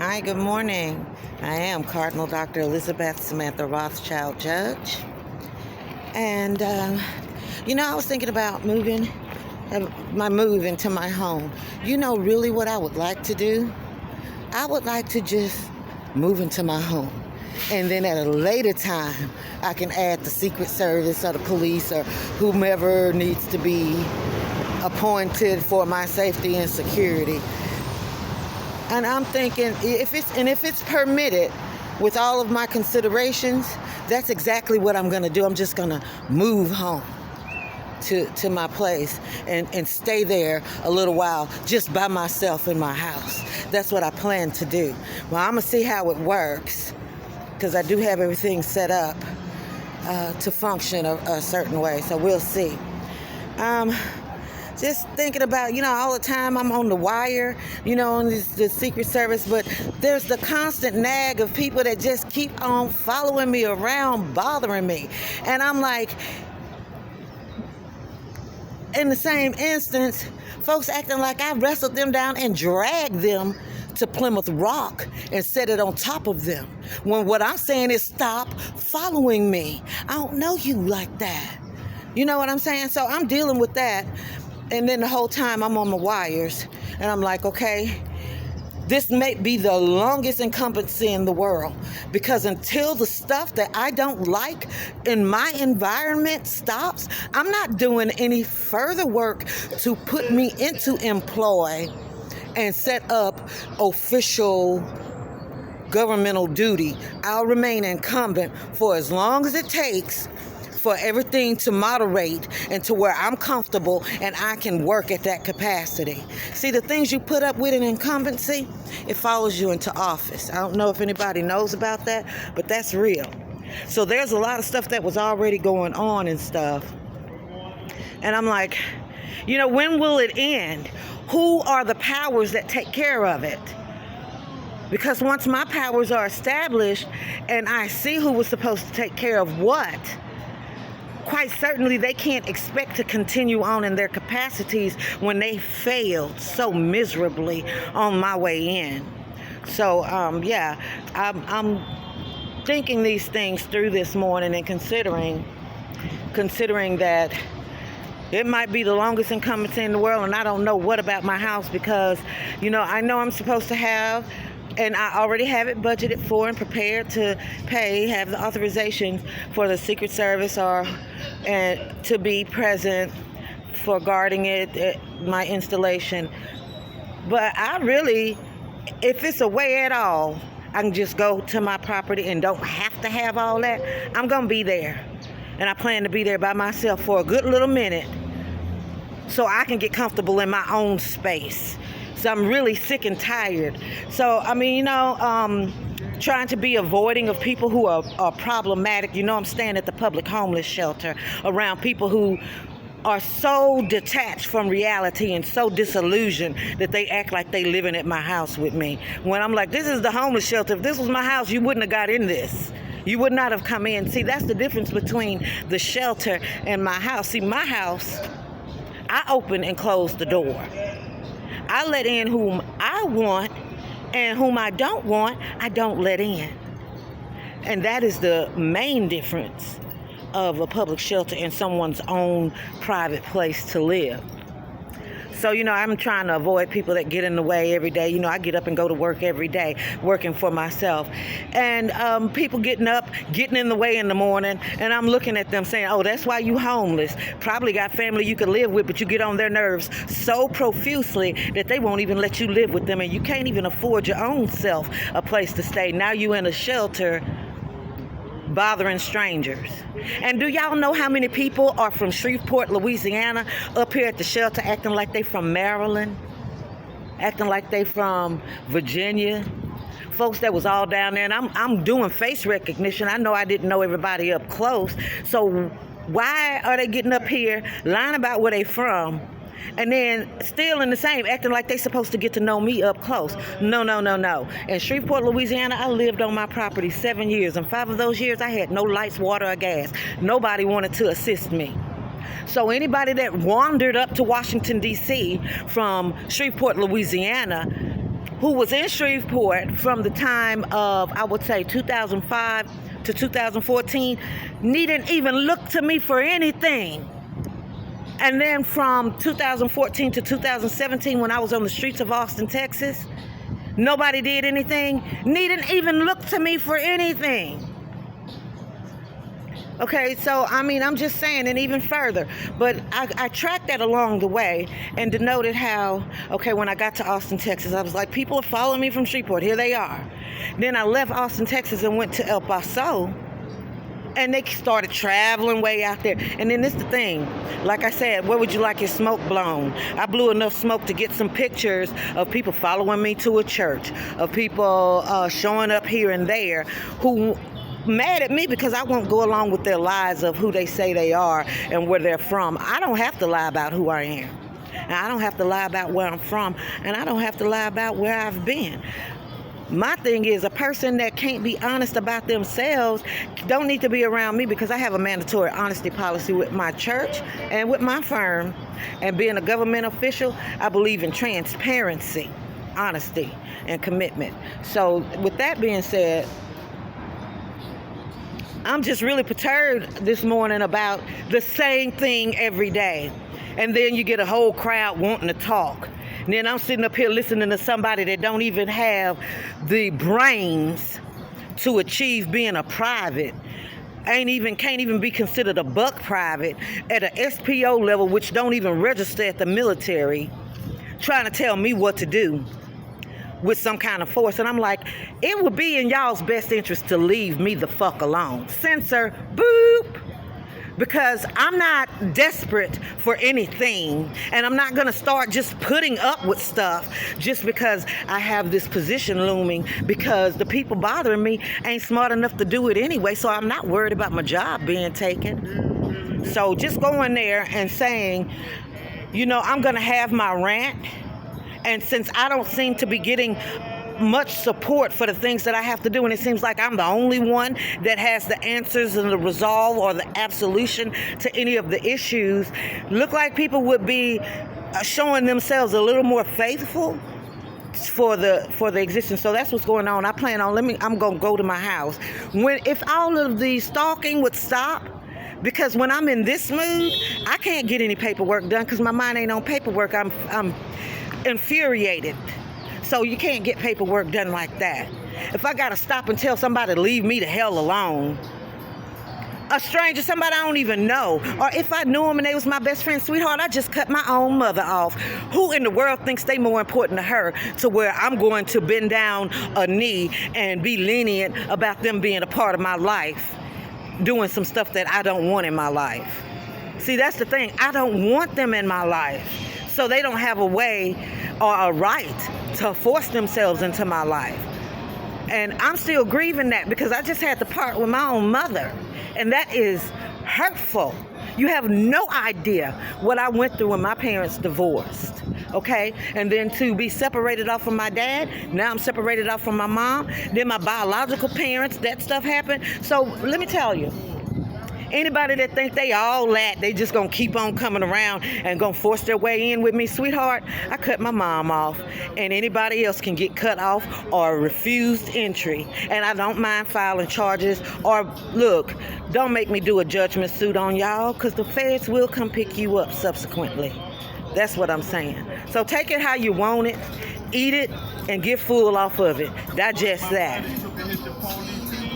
Hi, good morning. I am Cardinal Dr. Elizabeth Samantha Rothschild Judge. And, I was thinking about my move into my home. Really what I would like to do? I would like to just move into my home. And then at a later time, I can add the Secret Service or the police or whomever needs to be appointed for my safety and security. And I'm thinking, if it's permitted with all of my considerations, that's exactly what I'm going to do. I'm just going to move home to my place and stay there a little while just by myself in my house. That's what I plan to do. Well, I'm going to see how it works because I do have everything set up to function a certain way. So we'll see. Just thinking about, all the time I'm on the wire, on the Secret Service, but there's the constant nag of people that just keep on following me around, bothering me. And I'm like, in the same instance, folks acting like I wrestled them down and dragged them to Plymouth Rock and set it on top of them. When what I'm saying is stop following me. I don't know you like that. You know what I'm saying? So I'm dealing with that. And then the whole time I'm on the wires and I'm like, okay, this may be the longest incumbency in the world because until the stuff that I don't like in my environment stops, I'm not doing any further work to put me into employ and set up official governmental duty. I'll remain incumbent for as long as it takes for everything to moderate and to where I'm comfortable and I can work at that capacity. See, the things you put up with in incumbency, it follows you into office. I don't know if anybody knows about that, but that's real. So there's a lot of stuff that was already going on and stuff. And I'm like, when will it end? Who are the powers that take care of it? Because once my powers are established and I see who was supposed to take care of what, quite certainly they can't expect to continue on in their capacities when they failed so miserably on my way in. So, I'm thinking these things through this morning and considering that it might be the longest incumbency in the world, and I don't know what about my house because, I know I'm supposed to have, and I already have it budgeted for and prepared to have the authorization for the Secret Service and to be present for guarding it at my installation. But I really, if it's a way at all, I can just go to my property and don't have to have all that. I'm going to be there. And I plan to be there by myself for a good little minute so I can get comfortable in my own space. So I'm really sick and tired. So, trying to be avoiding of people who are problematic. I'm staying at the public homeless shelter around people who are so detached from reality and so disillusioned that they act like they living at my house with me. When I'm like, this is the homeless shelter. If this was my house, you wouldn't have got in this. You would not have come in. See, that's the difference between the shelter and my house. See, my house, I open and close the door. I let in whom I want, and whom I don't want, I don't let in. And that is the main difference of a public shelter and someone's own private place to live. So, I'm trying to avoid people that get in the way every day. I get up and go to work every day, working for myself. And people getting in the way in the morning, and I'm looking at them saying, oh, that's why you homeless. Probably got family you could live with, but you get on their nerves so profusely that they won't even let you live with them, and you can't even afford your own self a place to stay. Now you in a shelter bothering strangers. And do y'all know how many people are from Shreveport, Louisiana, up here at the shelter acting like they from Maryland, acting like they from Virginia? Folks that was all down there, and I'm doing face recognition. I know I didn't know everybody up close. So why are they getting up here, lying about where they from, and then still in the same, acting like they supposed to get to know me up close? No. In Shreveport, Louisiana, I lived on my property 7 years, and 5 of those years I had no lights, water, or gas. Nobody wanted to assist me. So anybody that wandered up to Washington, D.C. from Shreveport, Louisiana, who was in Shreveport from the time of, I would say, 2005 to 2014, needn't even look to me for anything. And then from 2014 to 2017, when I was on the streets of Austin, Texas, nobody did anything, needn't even look to me for anything. Okay, so, I mean, I'm just saying, and even further. But I tracked that along the way and denoted how, okay, when I got to Austin, Texas, I was like, people are following me from Shreveport. Here they are. Then I left Austin, Texas and went to El Paso. And they started traveling way out there. And then this is the thing. Like I said, where would you like your smoke blown? I blew enough smoke to get some pictures of people following me to a church, of people showing up here and there who mad at me because I won't go along with their lies of who they say they are and where they're from. I don't have to lie about who I am. And I don't have to lie about where I'm from. And I don't have to lie about where I've been. My thing is, a person that can't be honest about themselves don't need to be around me, because I have a mandatory honesty policy with my church and with my firm. And being a government official, I believe in transparency, honesty, and commitment. So with that being said, I'm just really perturbed this morning about the same thing every day. And then you get a whole crowd wanting to talk. And then I'm sitting up here listening to somebody that don't even have the brains to achieve being a private. Can't even be considered a buck private at an SPO level, which don't even register at the military, trying to tell me what to do with some kind of force. And I'm like, it would be in y'all's best interest to leave me the fuck alone. Censor, boop. Because I'm not desperate for anything, and I'm not going to start just putting up with stuff just because I have this position looming, because the people bothering me ain't smart enough to do it anyway, so I'm not worried about my job being taken. So just going there and saying, you know, I'm going to have my rant, and since I don't seem to be getting much support for the things that I have to do, and it seems like I'm the only one that has the answers and the resolve or the absolution to any of the issues, look like people would be showing themselves a little more faithful for the existence. So that's what's going on. I plan on I'm gonna go to my house if all of the stalking would stop. Because when I'm in this mood, I can't get any paperwork done because my mind ain't on paperwork. I'm infuriated. So you can't get paperwork done like that. If I gotta stop and tell somebody to leave me the hell alone, a stranger, somebody I don't even know, or if I knew them and they was my best friend, sweetheart, I just cut my own mother off. Who in the world thinks they more important to her to where I'm going to bend down a knee and be lenient about them being a part of my life, doing some stuff that I don't want in my life? See, that's the thing. I don't want them in my life. So they don't have a way or a right to force themselves into my life. And I'm still grieving that, because I just had to part with my own mother. And that is hurtful. You have no idea what I went through when my parents divorced. Okay? And then to be separated off from my dad. Now I'm separated off from my mom. Then my biological parents, that stuff happened. So let me tell you, anybody that think they all that, they just gonna keep on coming around and gonna force their way in with me, sweetheart, I cut my mom off, and anybody else can get cut off or refused entry. And I don't mind filing charges, or look, don't make me do a judgment suit on y'all, because the feds will come pick you up subsequently. That's what I'm saying. So take it how you want it, eat it, and get full off of it. Digest that.